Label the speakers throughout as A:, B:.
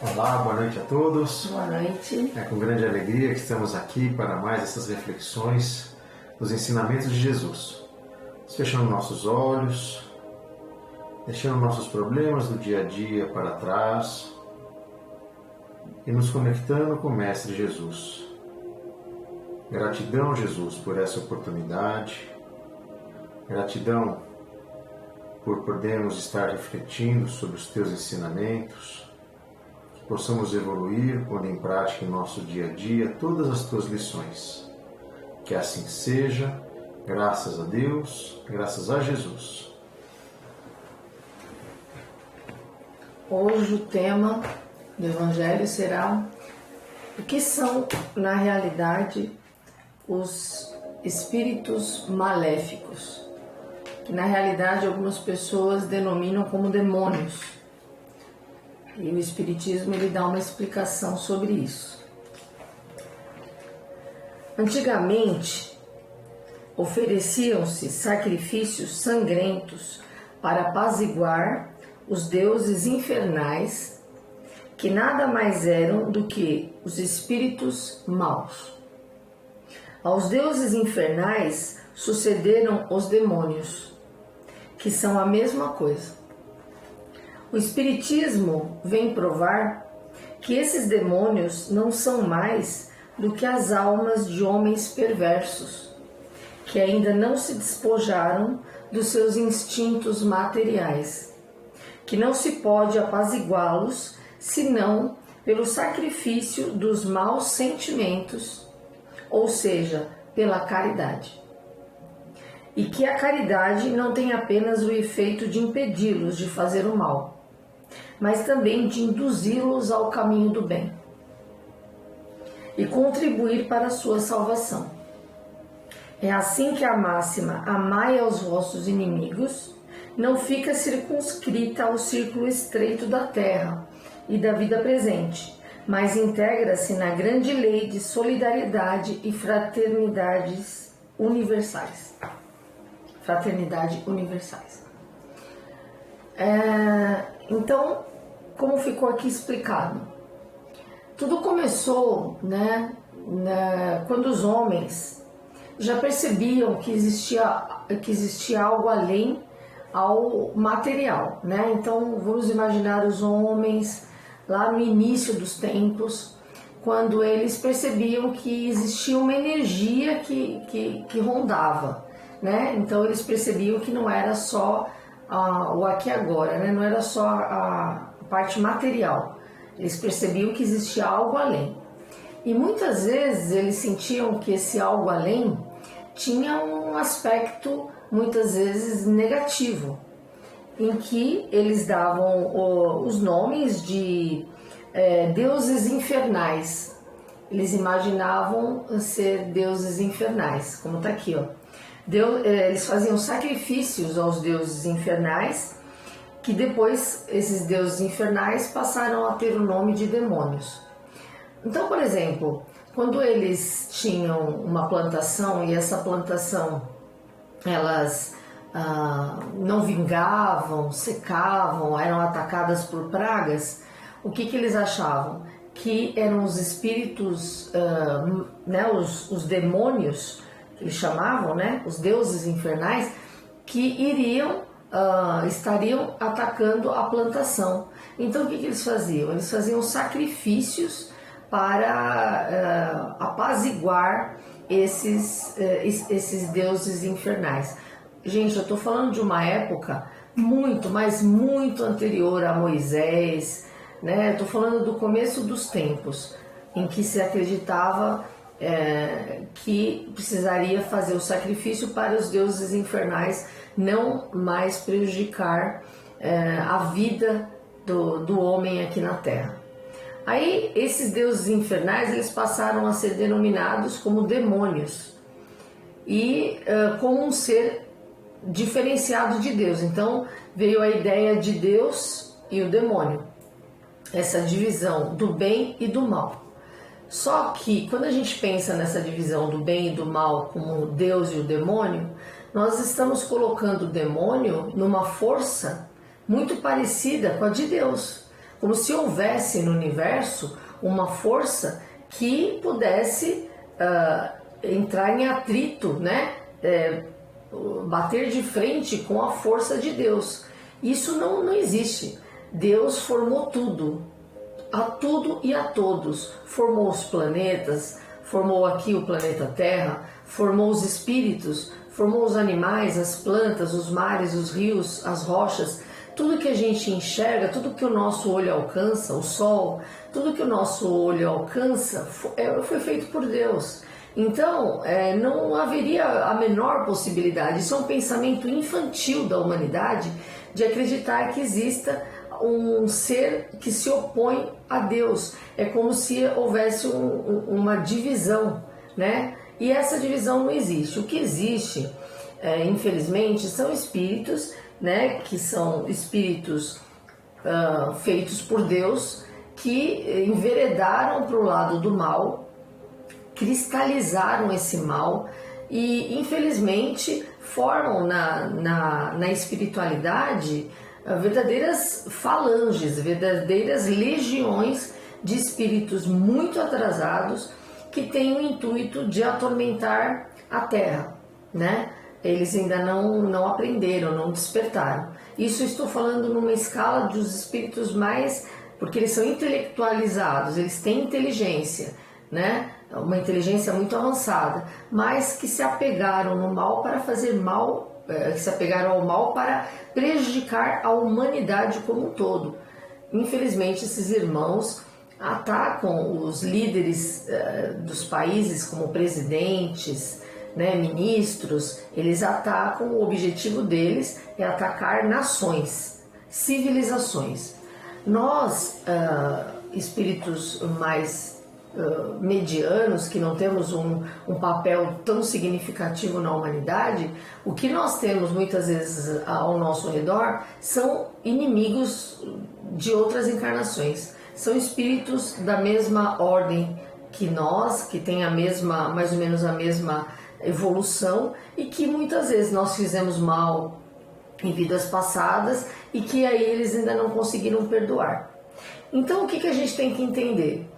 A: Olá, boa noite a todos.
B: Boa noite.
A: É com grande alegria que estamos aqui para mais essas reflexões dos ensinamentos de Jesus. Fechando nossos olhos, deixando nossos problemas do dia a dia para trás e nos conectando com o Mestre Jesus. Gratidão, Jesus, por essa oportunidade. Gratidão por podermos estar refletindo sobre os Teus ensinamentos. Possamos evoluir, pondo em prática em nosso dia a dia todas as Tuas lições. Que assim seja, graças a Deus, graças a Jesus.
B: Hoje o tema do Evangelho será o que são, na realidade, os espíritos maléficos, que na realidade algumas pessoas denominam como demônios. E o Espiritismo ele dá uma explicação sobre isso. Antigamente, ofereciam-se sacrifícios sangrentos para apaziguar os deuses infernais, que nada mais eram do que os espíritos maus. Aos deuses infernais sucederam os demônios, que são a mesma coisa. O Espiritismo vem provar que esses demônios não são mais do que as almas de homens perversos, que ainda não se despojaram dos seus instintos materiais, que não se pode apaziguá-los senão pelo sacrifício dos maus sentimentos, ou seja, pela caridade. E que a caridade não tem apenas o efeito de impedi-los de fazer o mal, mas também de induzi-los ao caminho do bem e contribuir para a sua salvação. É assim que a máxima "amai aos vossos inimigos" não fica circunscrita ao círculo estreito da terra e da vida presente, mas integra-se na grande lei de solidariedade e fraternidades universais. Então, como ficou aqui explicado, tudo começou, quando os homens já percebiam que existia algo além ao material, Então, vamos imaginar os homens lá no início dos tempos, quando eles percebiam que existia uma energia que rondava, Então, eles percebiam que não era só o aqui e agora, Não era só a parte material. Eles percebiam que existia algo além. E muitas vezes eles sentiam que esse algo além tinha um aspecto, muitas vezes, negativo, em que eles davam os nomes de deuses infernais. Eles imaginavam ser deuses infernais, como está aqui, eles faziam sacrifícios aos deuses infernais, que depois esses deuses infernais passaram a ter o nome de demônios. Então, por exemplo, quando eles tinham uma plantação e essa plantação elas não vingavam, secavam, eram atacadas por pragas, o que eles achavam? Que eram os espíritos, os demônios, que eles chamavam, os deuses infernais, que estariam atacando a plantação. Então o que eles faziam? Eles faziam sacrifícios para apaziguar esses deuses infernais. Gente, eu estou falando de uma época muito, mas muito anterior a Moisés, Estou falando do começo dos tempos, em que se acreditava que precisaria fazer o sacrifício para os deuses infernais não mais prejudicar a vida do homem aqui na Terra. Aí esses deuses infernais eles passaram a ser denominados como demônios e como um ser diferenciado de Deus. Então veio a ideia de Deus e o demônio, essa divisão do bem e do mal. Só que quando a gente pensa nessa divisão do bem e do mal como Deus e o demônio, nós estamos colocando o demônio numa força muito parecida com a de Deus. como se houvesse no universo uma força que pudesse entrar em atrito, né? Bater de frente com a força de Deus. Isso não existe. Deus formou tudo, a tudo e a todos. Formou os planetas, formou aqui o planeta Terra, formou os espíritos, formou os animais, as plantas, os mares, os rios, as rochas. Tudo que a gente enxerga, tudo que o nosso olho alcança, o sol, tudo que o nosso olho alcança foi feito por Deus. Então, não haveria a menor possibilidade, isso é um pensamento infantil da humanidade, de acreditar que exista um ser que se opõe a Deus. É como se houvesse uma divisão, né? E essa divisão não existe. O que existe, infelizmente, são espíritos, né? Que são espíritos feitos por Deus, que enveredaram para o lado do mal, cristalizaram esse mal e, infelizmente, formam na espiritualidade verdadeiras falanges, verdadeiras legiões de espíritos muito atrasados que têm o intuito de atormentar a Terra, né? Eles ainda não aprenderam, não despertaram. Isso eu estou falando numa escala dos espíritos mais... porque eles são intelectualizados, eles têm inteligência, né? Uma inteligência muito avançada, mas que se apegaram no mal para fazer mal, que se apegaram ao mal para prejudicar a humanidade como um todo. Infelizmente, esses irmãos atacam os líderes dos países, como presidentes, né, ministros. Eles atacam, o objetivo deles é atacar nações, civilizações. Nós, espíritos mais medianos, que não temos um papel tão significativo na humanidade, o que nós temos muitas vezes ao nosso redor são inimigos de outras encarnações. São espíritos da mesma ordem que nós, que têm mais ou menos a mesma evolução, e que muitas vezes nós fizemos mal em vidas passadas e que aí eles ainda não conseguiram perdoar. Então, o que a gente tem que entender?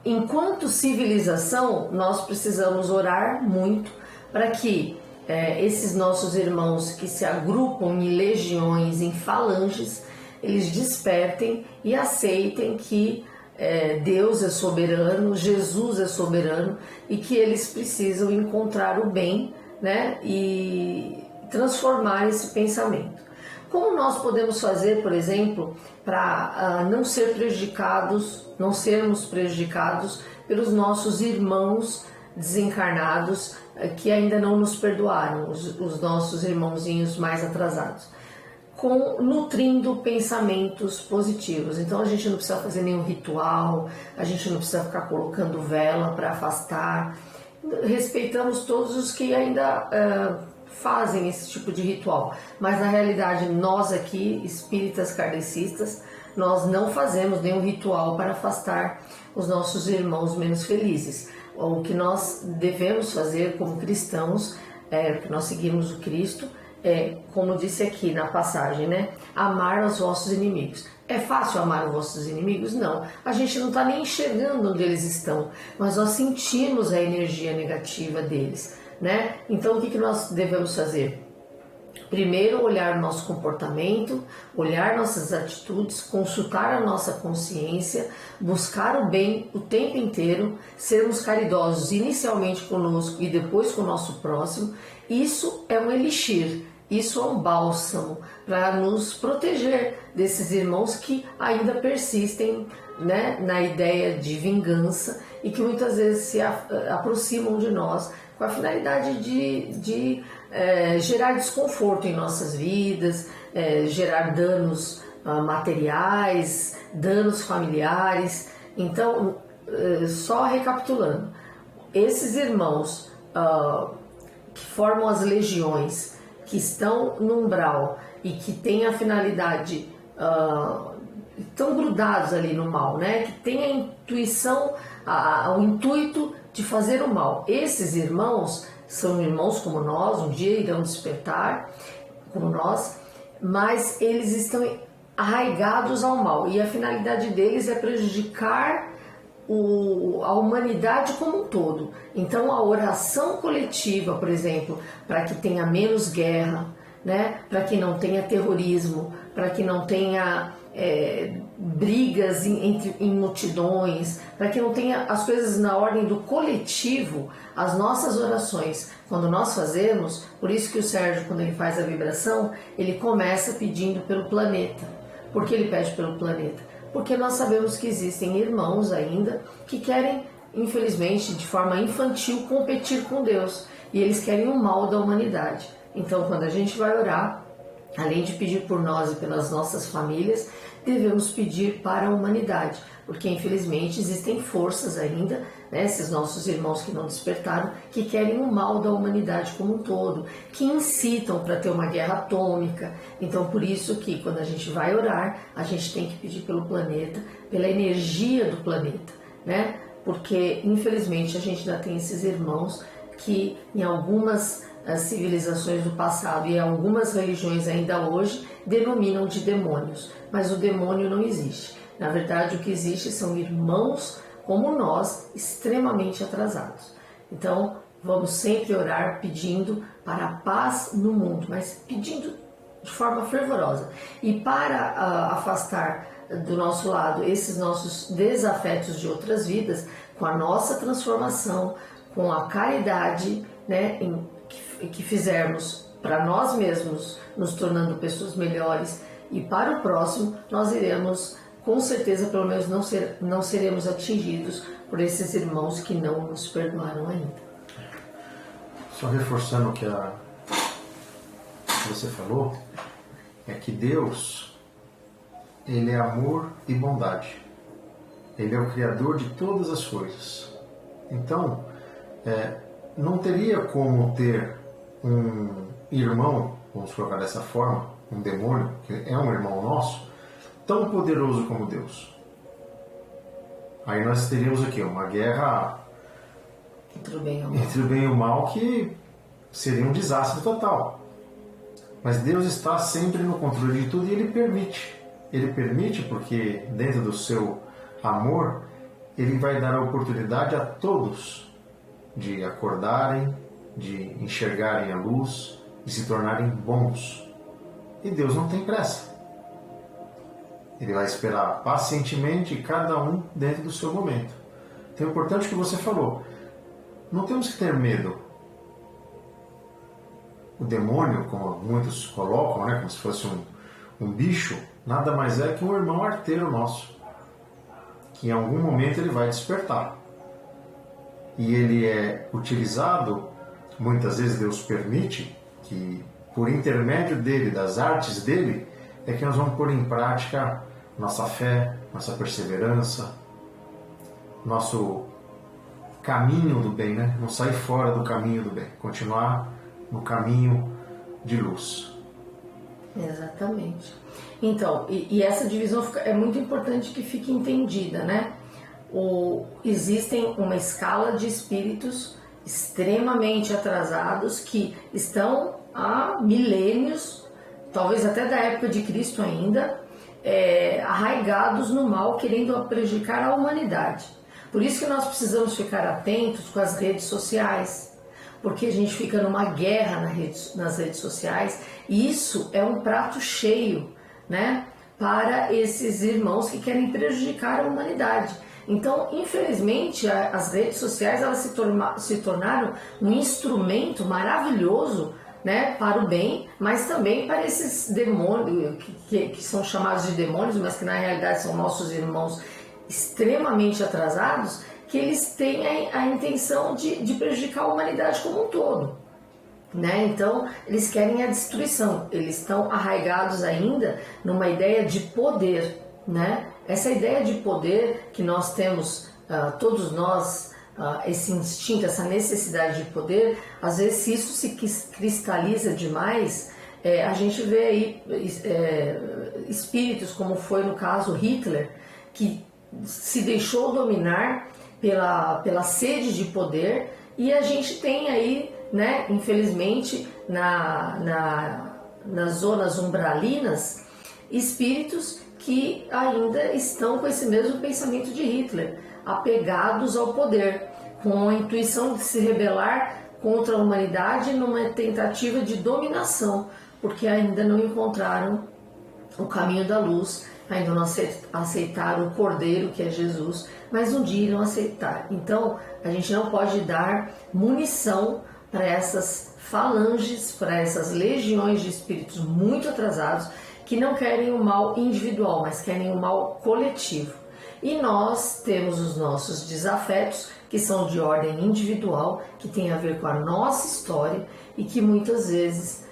B: Enquanto civilização, nós precisamos orar muito para que esses nossos irmãos que se agrupam em legiões, em falanges, eles despertem e aceitem que Deus é soberano, Jesus é soberano, e que eles precisam encontrar o bem, né, e transformar esse pensamento. Como nós podemos fazer, por exemplo, para não sermos prejudicados pelos nossos irmãos desencarnados que ainda não nos perdoaram, os nossos irmãozinhos mais atrasados? Nutrindo pensamentos positivos. Então a gente não precisa fazer nenhum ritual, a gente não precisa ficar colocando vela para afastar. Respeitamos todos os que ainda fazem esse tipo de ritual, mas na realidade nós aqui, espíritas kardecistas, nós não fazemos nenhum ritual para afastar os nossos irmãos menos felizes. O que nós devemos fazer como cristãos, que nós seguimos o Cristo, como disse aqui na passagem, né? Amar os vossos inimigos. É fácil amar os vossos inimigos? Não. A gente não está nem enxergando onde eles estão, mas nós sentimos a energia negativa deles, né? Então, o que nós devemos fazer? Primeiro, olhar o nosso comportamento, olhar nossas atitudes, consultar a nossa consciência, buscar o bem o tempo inteiro, sermos caridosos inicialmente conosco e depois com o nosso próximo. Isso é um elixir, isso é um bálsamo para nos proteger desses irmãos que ainda persistem, né, na ideia de vingança e que muitas vezes se aproximam de nós com a finalidade de gerar desconforto em nossas vidas, gerar danos materiais, danos familiares. Então, só recapitulando, esses irmãos que formam as legiões, que estão no umbral e que têm a finalidade, estão grudados ali no mal, né? Que têm a intuição, o intuito de fazer o mal. Esses irmãos são irmãos como nós, um dia irão despertar como nós, mas eles estão arraigados ao mal, e a finalidade deles é prejudicar a humanidade como um todo. Então a oração coletiva, por exemplo, para que tenha menos guerra, né? Para que não tenha terrorismo, para que não tenha brigas em multidões, para que não tenha as coisas na ordem do coletivo, as nossas orações, quando nós fazemos, por isso que o Sérgio, quando ele faz a vibração, ele começa pedindo pelo planeta. Por que ele pede pelo planeta? Porque nós sabemos que existem irmãos ainda que querem, infelizmente, de forma infantil, competir com Deus, e eles querem o mal da humanidade. Então, quando a gente vai orar, além de pedir por nós e pelas nossas famílias, devemos pedir para a humanidade, porque infelizmente existem forças ainda, né, esses nossos irmãos que não despertaram, que querem o mal da humanidade como um todo, que incitam para ter uma guerra atômica. Então, por isso que quando a gente vai orar, a gente tem que pedir pelo planeta, pela energia do planeta, né? Porque infelizmente a gente ainda tem esses irmãos que em algumas as civilizações do passado e algumas religiões ainda hoje denominam de demônios, mas o demônio não existe. Na verdade, o que existe são irmãos como nós, extremamente atrasados. Então, vamos sempre orar pedindo para a paz no mundo, mas pedindo de forma fervorosa. E para afastar do nosso lado esses nossos desafetos de outras vidas, com a nossa transformação, com a caridade, né, que fizermos para nós mesmos, nos tornando pessoas melhores, e para o próximo, nós iremos, com certeza, pelo menos não seremos atingidos por esses irmãos que não nos perdoaram ainda.
A: Só reforçando o que você falou, é que Deus, Ele é amor e bondade. Ele é o Criador de todas as coisas. Então, não teria como ter um irmão, vamos colocar dessa forma, um demônio, que é um irmão nosso, tão poderoso como Deus. Aí nós teríamos aqui uma guerra entre o bem e o mal, que seria um desastre total. Mas Deus está sempre no controle de tudo e Ele permite. Ele permite porque dentro do seu amor, Ele vai dar a oportunidade a todos de acordarem, de enxergarem a luz, de se tornarem bons. E Deus não tem pressa. Ele vai esperar pacientemente cada um dentro do seu momento. Então é importante o que você falou. Não temos que ter medo. O demônio, como muitos colocam, né, como se fosse um bicho, nada mais é que um irmão arteiro nosso, que em algum momento ele vai despertar. E ele é utilizado, muitas vezes Deus permite, que por intermédio dele, das artes dele, é que nós vamos pôr em prática nossa fé, nossa perseverança, nosso caminho do bem, né? Não sair fora do caminho do bem, continuar no caminho de luz.
B: Exatamente. Então, e essa divisão é muito importante que fique entendida, né? Existem uma escala de espíritos extremamente atrasados que estão há milênios, talvez até da época de Cristo ainda, arraigados no mal, querendo prejudicar a humanidade. Por isso que nós precisamos ficar atentos com as redes sociais, porque a gente fica numa guerra nas redes sociais, e isso é um prato cheio, né, para esses irmãos que querem prejudicar a humanidade. Então, infelizmente, as redes sociais elas se tornaram um instrumento maravilhoso, né, para o bem, mas também para esses demônios, que são chamados de demônios, mas que na realidade são nossos irmãos extremamente atrasados, que eles têm a intenção de prejudicar a humanidade como um todo. Né? Então, eles querem a destruição, eles estão arraigados ainda numa ideia de poder. Né? Essa ideia de poder que nós temos, todos nós, esse instinto, essa necessidade de poder, às vezes se isso se cristaliza demais, a gente vê aí espíritos, como foi no caso Hitler, que se deixou dominar pela sede de poder, e a gente tem aí, né, infelizmente, nas zonas umbralinas, espíritos que ainda estão com esse mesmo pensamento de Hitler, apegados ao poder, com a intuição de se rebelar contra a humanidade numa tentativa de dominação, porque ainda não encontraram o caminho da luz, ainda não aceitaram o Cordeiro, que é Jesus, mas um dia irão aceitar. Então, a gente não pode dar munição para essas falanges, para essas legiões de espíritos muito atrasados, que não querem o mal individual, mas querem o mal coletivo. E nós temos os nossos desafetos, que são de ordem individual, que tem a ver com a nossa história e que muitas vezes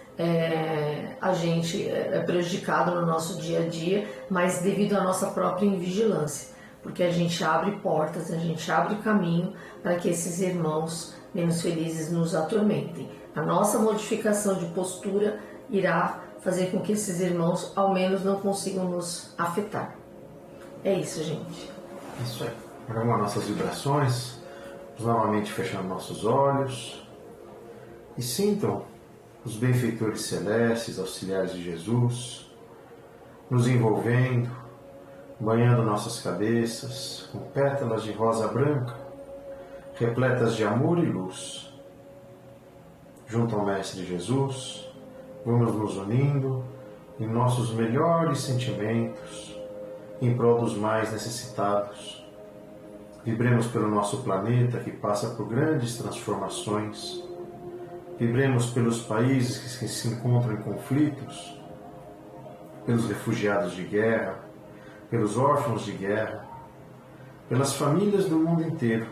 B: a gente é prejudicado no nosso dia a dia, mas devido à nossa própria invigilância, porque a gente abre portas, a gente abre caminho para que esses irmãos menos felizes nos atormentem. A nossa modificação de postura irá fazer com que esses irmãos ao menos não consigam nos afetar. É isso, gente.
A: Isso aí. Vamos às nossas vibrações, novamente fechando nossos olhos e sintam os benfeitores celestes, auxiliares de Jesus, nos envolvendo, banhando nossas cabeças com pétalas de rosa branca, repletas de amor e luz. Junto ao Mestre Jesus, vamos nos unindo em nossos melhores sentimentos, em prol dos mais necessitados. Vibremos pelo nosso planeta que passa por grandes transformações. Vibremos pelos países que se encontram em conflitos, pelos refugiados de guerra, pelos órfãos de guerra, pelas famílias do mundo inteiro,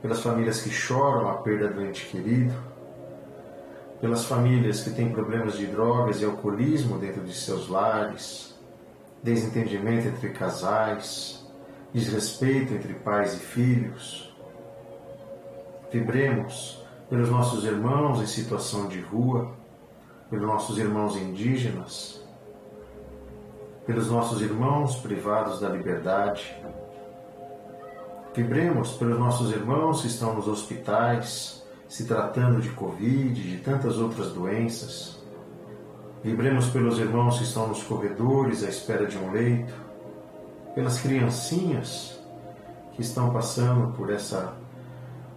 A: pelas famílias que choram a perda do ente querido, pelas famílias que têm problemas de drogas e alcoolismo dentro de seus lares, desentendimento entre casais, desrespeito entre pais e filhos. Vibremos pelos nossos irmãos em situação de rua, pelos nossos irmãos indígenas, pelos nossos irmãos privados da liberdade. Vibremos pelos nossos irmãos que estão nos hospitais, se tratando de Covid e de tantas outras doenças. Vibremos pelos irmãos que estão nos corredores à espera de um leito, pelas criancinhas que estão passando por essa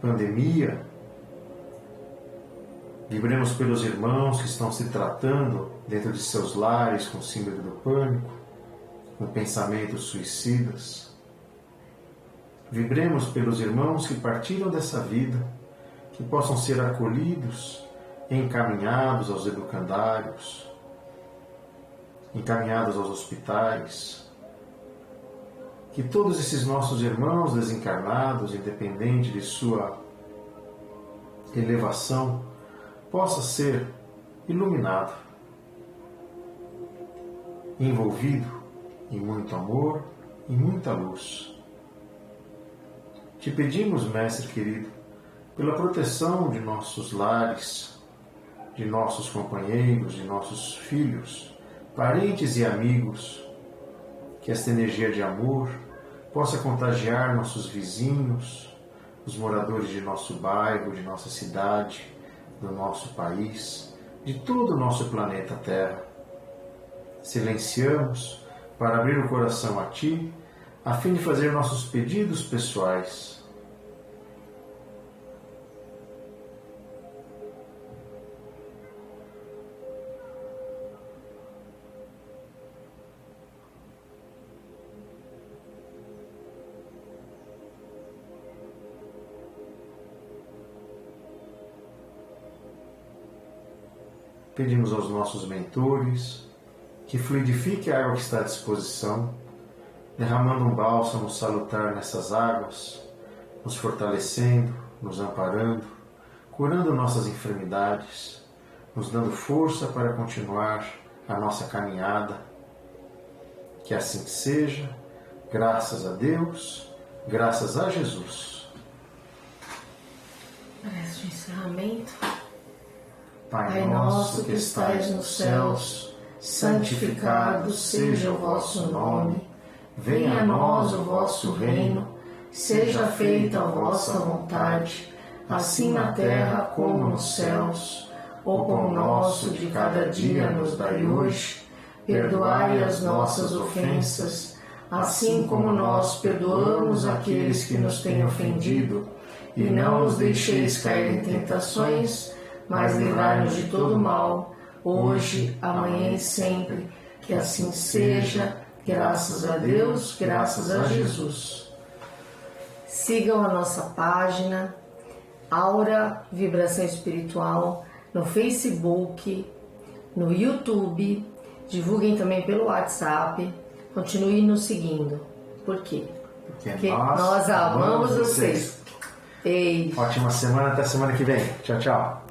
A: pandemia. Vibremos pelos irmãos que estão se tratando dentro de seus lares com síndrome do pânico, com pensamentos suicidas. Vibremos pelos irmãos que partiram dessa vida, que possam ser acolhidos e encaminhados aos educandários, encaminhados aos hospitais. Que todos esses nossos irmãos desencarnados, independente de sua elevação, possa ser iluminado, envolvido em muito amor e muita luz. Te pedimos, Mestre querido, pela proteção de nossos lares, de nossos companheiros, de nossos filhos, parentes e amigos, que esta energia de amor possa contagiar nossos vizinhos, os moradores de nosso bairro, de nossa cidade, do nosso país, de todo o nosso planeta Terra. Silenciamos para abrir o coração a Ti, a fim de fazer nossos pedidos pessoais. Pedimos aos nossos mentores que fluidifique a água que está à disposição, derramando um bálsamo salutar nessas águas, nos fortalecendo, nos amparando, curando nossas enfermidades, nos dando força para continuar a nossa caminhada. Que assim seja, graças a Deus, graças a Jesus.
B: Prece de encerramento.
A: Pai nosso que estais nos céus, santificado seja o vosso nome. Venha a nós o vosso reino. Seja feita a vossa vontade, assim na terra como nos céus. O pão nosso de cada dia nos dai hoje.
B: perdoai as nossas ofensas, assim como nós perdoamos aqueles que nos têm ofendido, e não nos deixeis cair em tentações, mas livrai-nos de todo mal, hoje, amanhã e sempre. Que assim seja, graças a Deus, graças a Jesus. Sigam a nossa página, Aura Vibração Espiritual, no Facebook, no YouTube, divulguem também pelo WhatsApp, continue nos seguindo. Por quê? Porque nós amamos vocês. Beijo.
A: Ótima semana, até semana que vem. Tchau, tchau.